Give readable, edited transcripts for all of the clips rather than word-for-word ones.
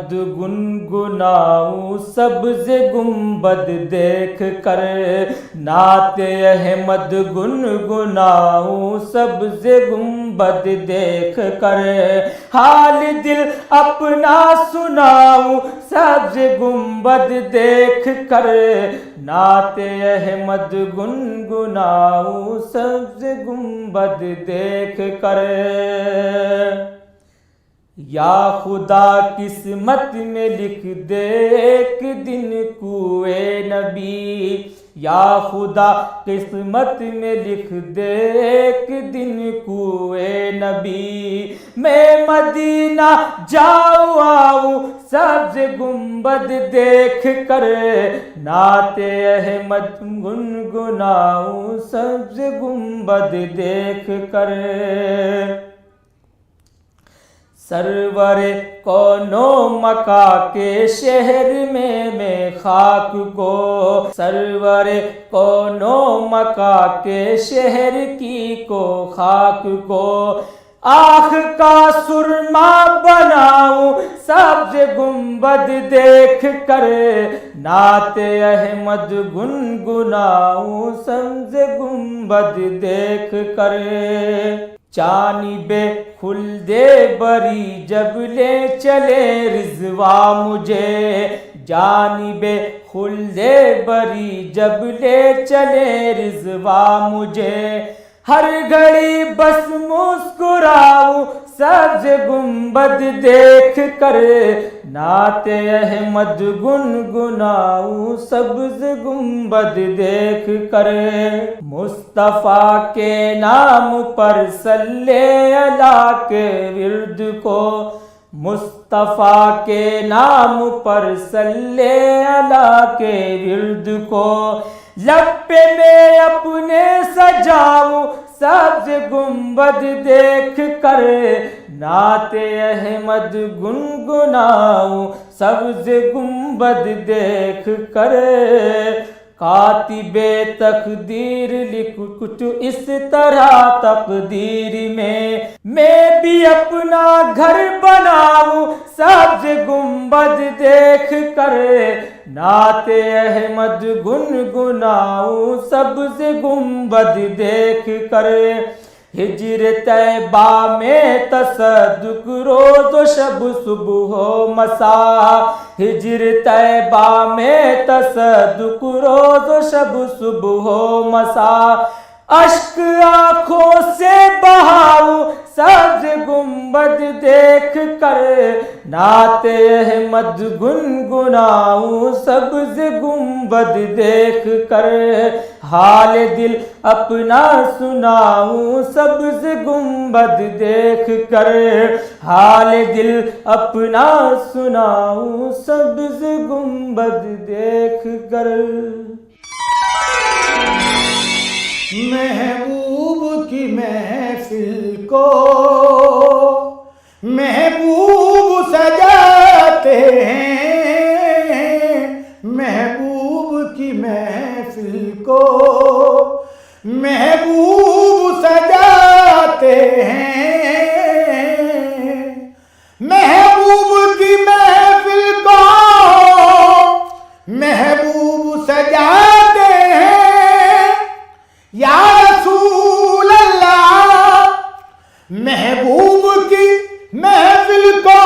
احمد گنگناؤں سبز گنبد دیکھ کر، نعت احمد گنگناؤں سبز گنبد دیکھ کر، حال دل اپنا سناؤں سبز گنبد دیکھ کر، نعت احمد گنگناؤں سبز گنبد دیکھ کر۔ یا خدا قسمت میں لکھ دے ایک دن کوئے نبی، یا خدا قسمت میں لکھ دے ایک دن کوئے نبی، میں مدینہ جاؤں آؤں سبز گنبد دیکھ کر، نعت احمد گنگناؤں سبز گنبد دیکھ کر۔ سرور کون و مکاں کے شہر میں خاک کو، سرور کون و مکاں کے شہر کی کو خاک کو، آنکھ کا سرما بناؤں سبز گنبد دیکھ کر، نعت احمد گنگناؤں سبز گنبد دیکھ کر۔ جانب خلد بری جب لے چلے رضوا مجھے، جانب خلد بری جب لے چلے رضوا مجھے، ہر گھڑی بس مسکراؤں سبز گنبد دیکھ کر، نعت احمد گنگناؤں سبز گنبد دیکھ کر۔ مصطفیٰ کے نام پر صلی اللہ کے ورد کو، مصطفیٰ کے نام پر صلی اللہ کے ورد کو، لب پہ میں اپنے سجاؤں سبز گنبد دیکھ کر، نعت احمد گنگناؤں سبز گنبد دیکھ کر۔ کاتب تقدیر لکھ کچھ اس طرح تقدیر میں بھی اپنا گھر بناؤں سبز گنبد دیکھ کر، نعت احمد گنگناؤں سبز گنبد دیکھ کر۔ ہجر طیبہ میں تصدق روز و شب صبح و مساء، ہجر طیبہ میں تصدق روز و شب صبح و مساء، اشک آنکھوں سے بہاؤں سبز گنبد دیکھ کر، نعت احمد گنگناؤں سبز گنبد دیکھ کر، حال دل اپنا سناؤں سبز گنبد دیکھ کر، حال دل اپنا سناؤں سبز گنبد دیکھ کر۔ محبوب کی محفل کو محبوب سجاتے ہیں، محبوب کی محفل کو محبوب سجاتے ہیں، محبوب کی محفل کو محبوب سجاتے ہیں، یا رسول اللہ محبوب کی محفل کو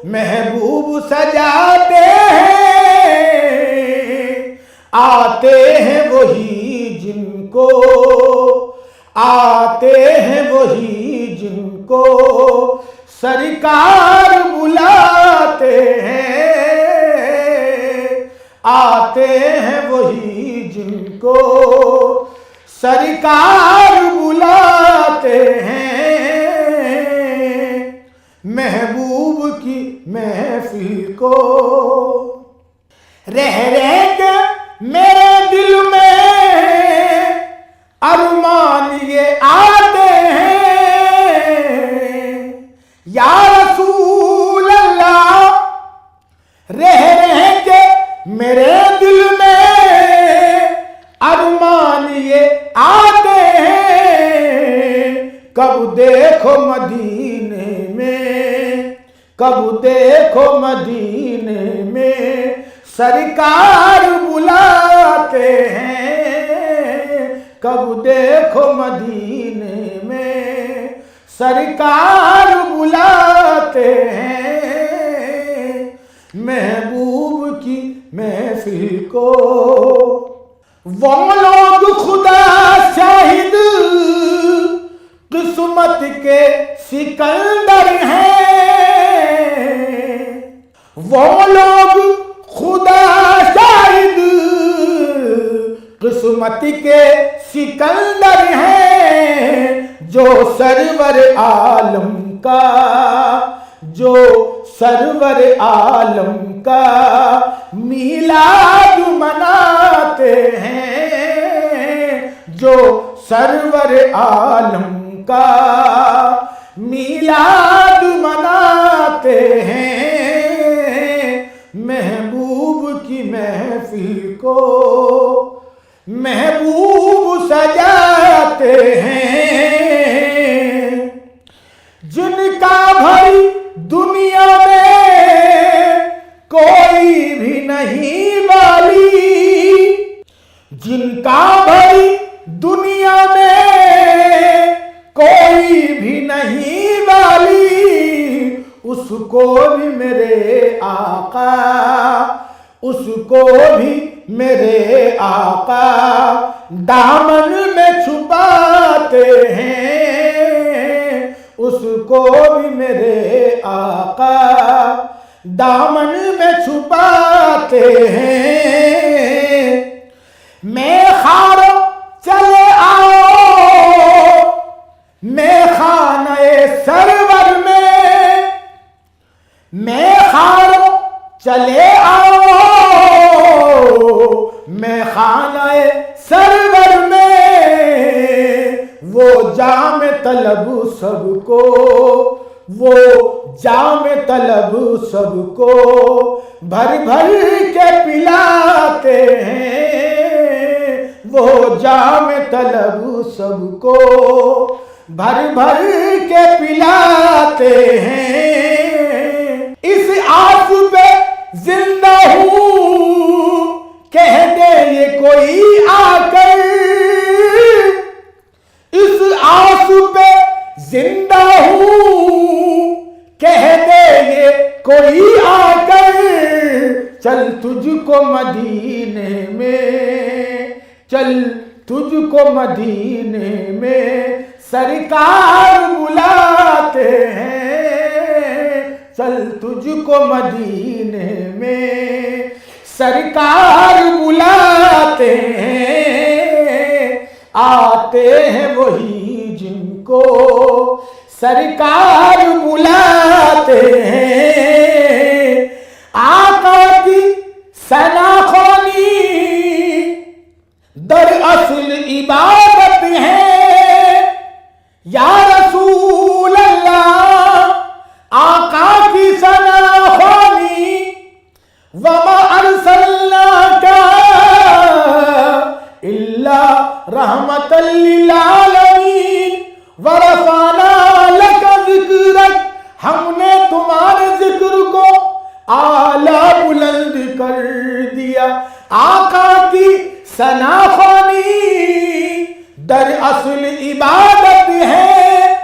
محبوب سجاتے ہیں، آتے ہیں وہی جن کو، آتے ہیں وہی جن کو سرکار بلاتے ہیں، آتے ہیں وہی جن کو سرکار بلاتے ہیں، محبوب کی محفل کو۔ رہ رہ کے میرے دل میں ارمان یہ آتے ہیں، یا رسول اللہ رہ رہ کے میرے دل میں ارمان یہ آتے ہیں، کب دیکھو مدینے میں کب دیکھو مدینے میں سرکار بلاتے ہیں، کب دیکھو مدینے میں سرکار بلاتے ہیں، محبوب کی محفل کو وہ لوگ خدا شاہد قسمت کے سکندر ہیں، وہ لوگ خدا شاہد قسمت کے سکندر ہیں، جو سرور عالم کا، جو سرور عالم کا میلاد مناتے ہیں، جو سرور عالم کا میلاد مناتے ہیں، محبوب کی محفل کو محبوب سجاتے ہیں، جن کا بھائی دنیا میں کوئی بھی نہیں والی، جن کا بھائی دنیا میں کوئی بھی نہیں والی، اس کو بھی میرے آقا، اس کو بھی میرے آقا دامن میں چھپاتے ہیں، اس کو بھی میرے آقا دامن میں چھپاتے ہیں، میں خارو چلے آؤ میں خانہ سرور میں خارو چلے آؤ میں خانہ سرور میں، وہ جام طلب سب کو، وہ جام طلب سب کو بھر بھر کے پلاتے ہیں، وہ جام طلب سب کو بھر بھر کے پلاتے ہیں، اس آس پہ زندہ ہوں کہہ دے یہ کوئی آ کر، اس آس پہ زندہ ہوں کہہ دے یہ کوئی آ کر، چل تجھ کو مدینے میں، چل تجھ کو مدینے میں سرکار بلاتے ہیں، چل تجھ کو مدینے میں سرکار بلاتے ہیں، آتے ہیں وہی جن کو سرکار بلاتے ہیں، آقا کی ثنا خوانی دراصل عبادت ہے، یا رسول اللہ آقا کی ثنا خوانی، وما ارسلناک الا رحمت للعالمین ورفعنا لک ذکرک، ہم نے تمہارے ذکر کو اعلیٰ بلند کر دیا، آقا کی ثنا خوانی دراصل عبادت ہے،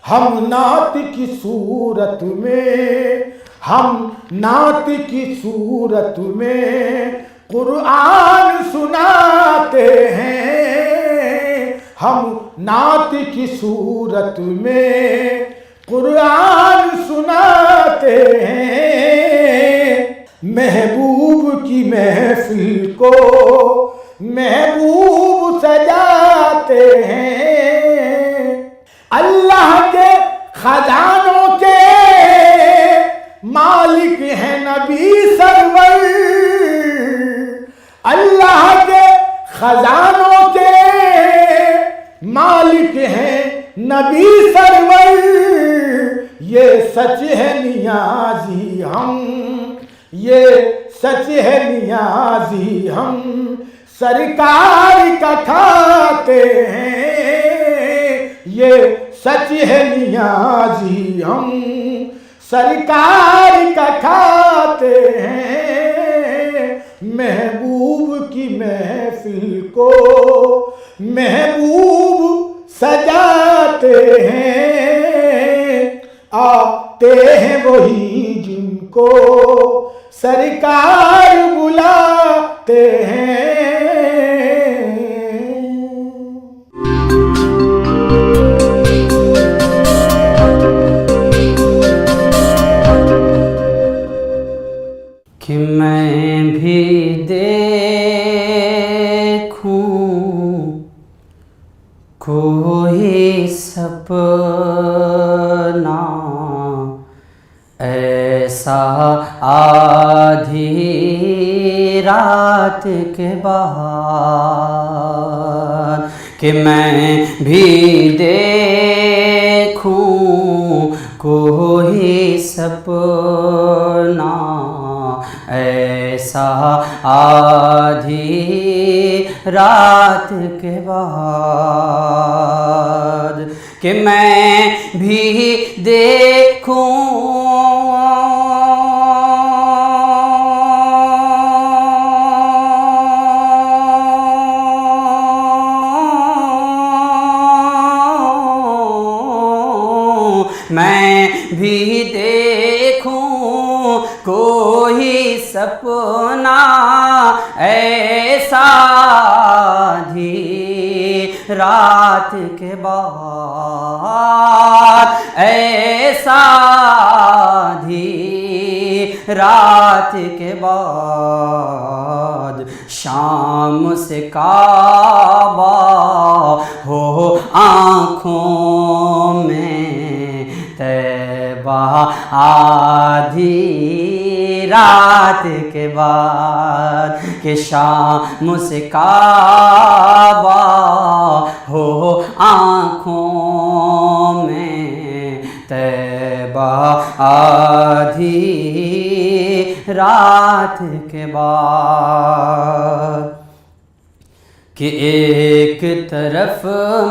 ہم نعت کی صورت میں، ہم نعت کی صورت میں قرآن سناتے ہیں، ہم نعت کی صورت میں قرآن سناتے ہیں، محبوب کی محفل کو محبوب سجاتے ہیں، اللہ کے خزانوں کے مالک ہیں نبی سرور، اللہ کے خزانوں کے مالک ہیں نبی سرور، یہ سچ ہے نیازی ہم، یہ سچ ہے نیازی ہم سرکار کا کھاتے ہیں، یہ سچ ہے نیازی ہم سرکار کا کھاتے ہیں، محبوب کی محفل کو محبوب سجاتے ہیں، آتے ہیں وہی جن کو سرکار بلاتے ہیں۔ کہ میں بھی دیکھوں کوئی سپنا ایسا آدھی رات کے بعد، کہ میں بھی دیکھوں کوئی سپنا ایسا آدھی رات کے بعد، کہ میں بھی دیکھوں میں بھی دیکھوں کوئی سپنا ایسا آدھی رات کے بعد، ایسا آدھی رات کے بعد، شام سے کعبہ ہو آنکھوں میں طیبہ آدھی رات کے بعد، کہ شام سے کعبہ ہو آنکھوں میں طیبہ آدھی رات کے بعد، کہ ایک طرف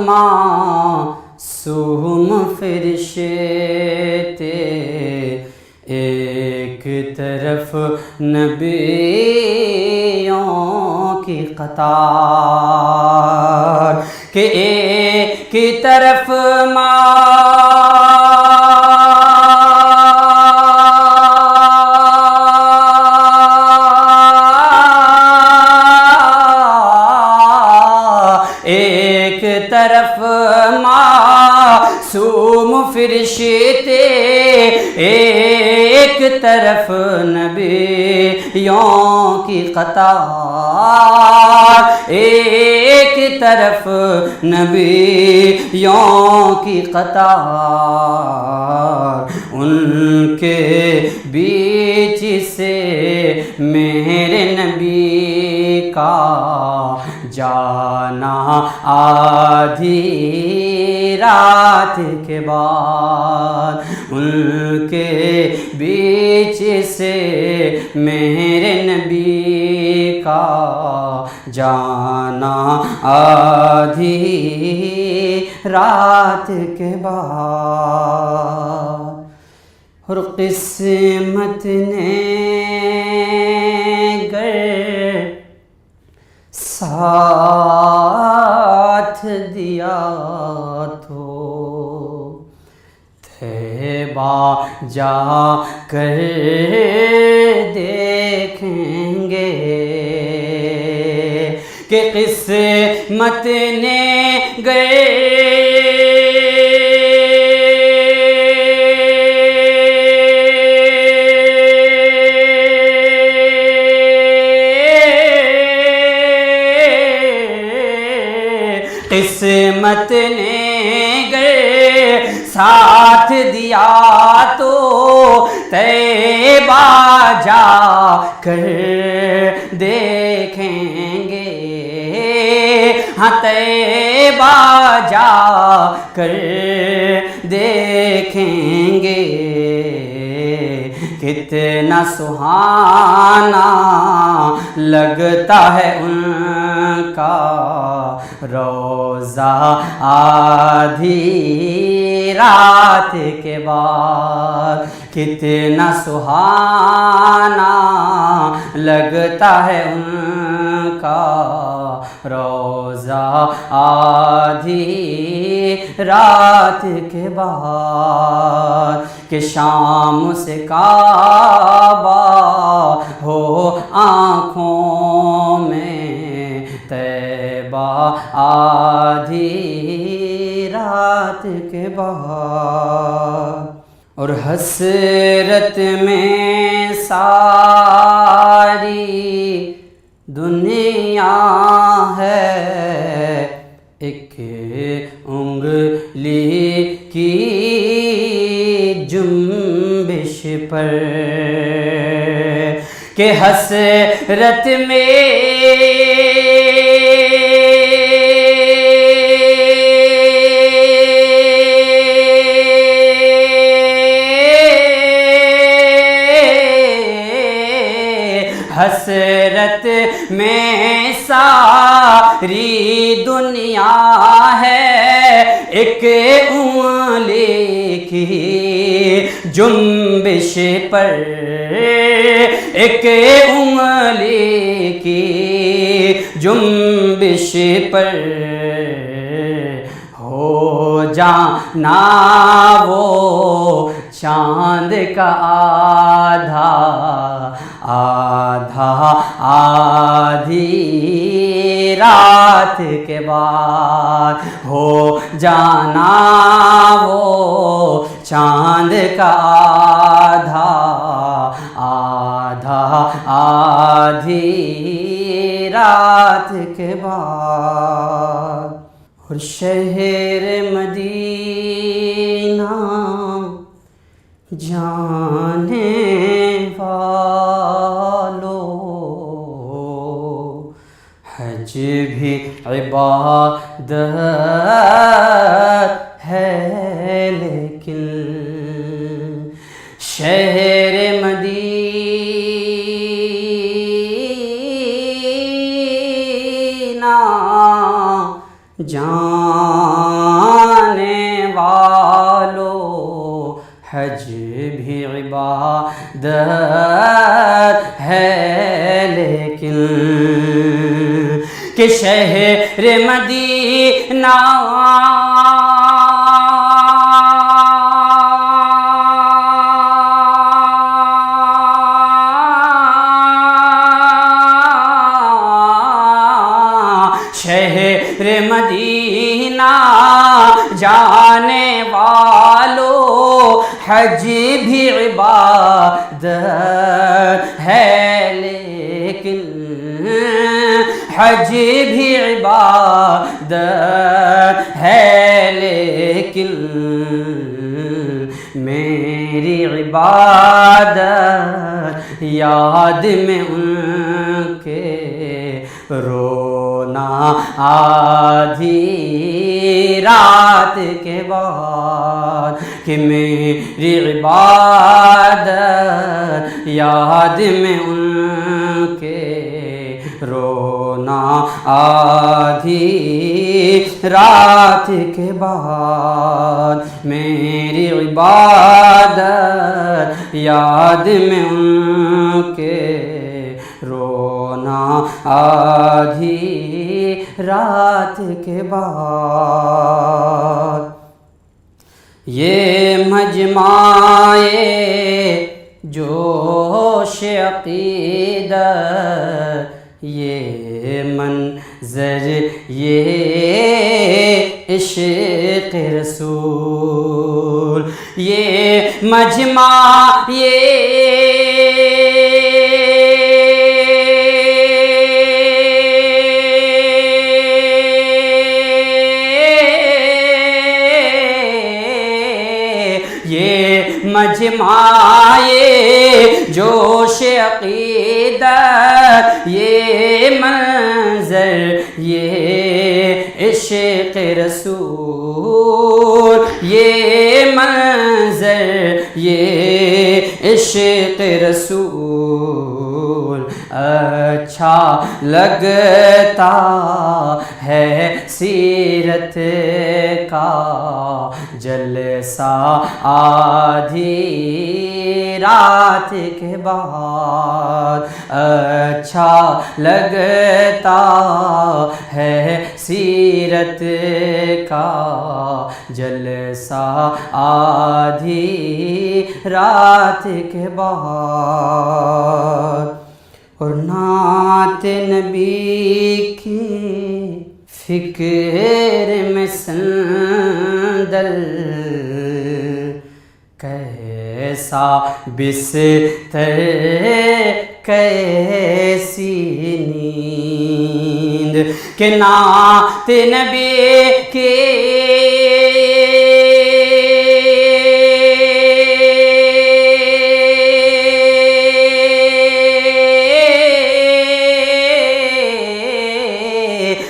معصوم فرشتے، ایک طرف نبیوں کی قطار، کہ ایک طرف ایک طرف معصوم فرشتے، ایک طرف نبیوں کی قطار، ایک طرف نبیوں کی قطار، ان کے بیچ سے میرے نبی کا جانا آدھی رات کے بعد، ان کے بیچ سے میرے نبی کا جانا آدھی رات کے بعد، اور قسمت نے گر ساتھ دیا تو طیبہ جا کر دیکھیں گے، کہ قسمت نے گئے قسمت نے گئے ساتھ دیا تو طیبہ جا کر دیکھیں گے، ہاں طیبہ جا کر دیکھیں گے، کتنا سہانا لگتا ہے ان کا روضہ آدھی رات کے بعد کتنا سہانا لگتا ہے ان کا روضہ آدھی رات کے بعد کہ شام سے کعبہ ہو آنکھوں میں طیبہ آدھی رات کے بعد اور حسرت میں ساری دنیا ہے ایک انگلی کی جنبش پر کہ حسرت میں حسرت میں ساری دنیا ہے ایک انگلی کی جنبش پر ایک انگلی کی جنبش پر ہو جانا وہ چاند کا آدھا آدھی رات کے بعد ہو جانا وہ چاند کا آدھی رات کے بعد اور شہر مدینہ جانے والو حج بھی عبادت ہے لیکن شہر مدینہ جانے والو حج بھی عبادت ہے لیکن کہ شہر مدینہ شہر مدینہ جانے والو حج بھی عبادت ہے لیکن حج بھی عبادت ہے لیکن میری عبادت یاد میں ان کے رونا آدھی رات کے بعد کہ میری عبادت یاد میں ان کے رونا آدھی رات کے بعد میری عبادت یاد میں ان کے رونا آدھی رات کے بعد یہ مجمع جوش عقیدت یہ منظر یہ عشق رسول یہ مجمع مجمع جوش عقیدت یہ منظر یہ عشق رسول یہ منظر یہ عشق رسول اچھا لگتا ہے، سیرت کا جلسہ آدھی رات کے بعد اچھا لگتا ہے، سیرت کا جلسہ آدھی رات کے بعد، اور نعت نبی کی فکر میں سندل، کیسا بستر کیسی نیند، کہ نعت نبی کی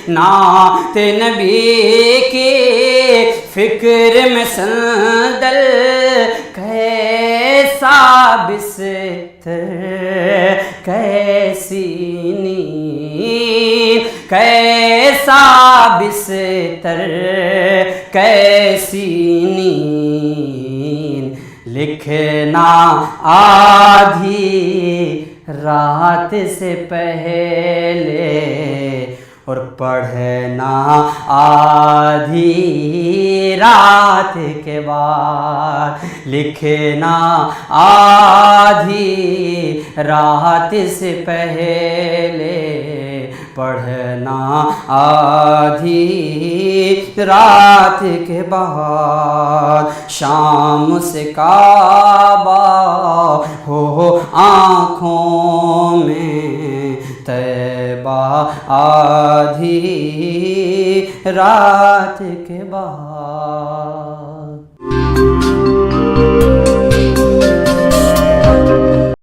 نعت نبی کی فکر میں سندل، کیسا بستر کیسی نیند، کیسا بستر کیسی نیند، لکھنا آدھی رات سے پہلے اور پڑھنا آدھی رات کے بعد، لکھنا آدھی رات سے پہلے، پڑھنا آدھی رات کے بعد، شام سے کعبہ ہو آنکھوں میں، طیبہ آدھی رات کے بعد۔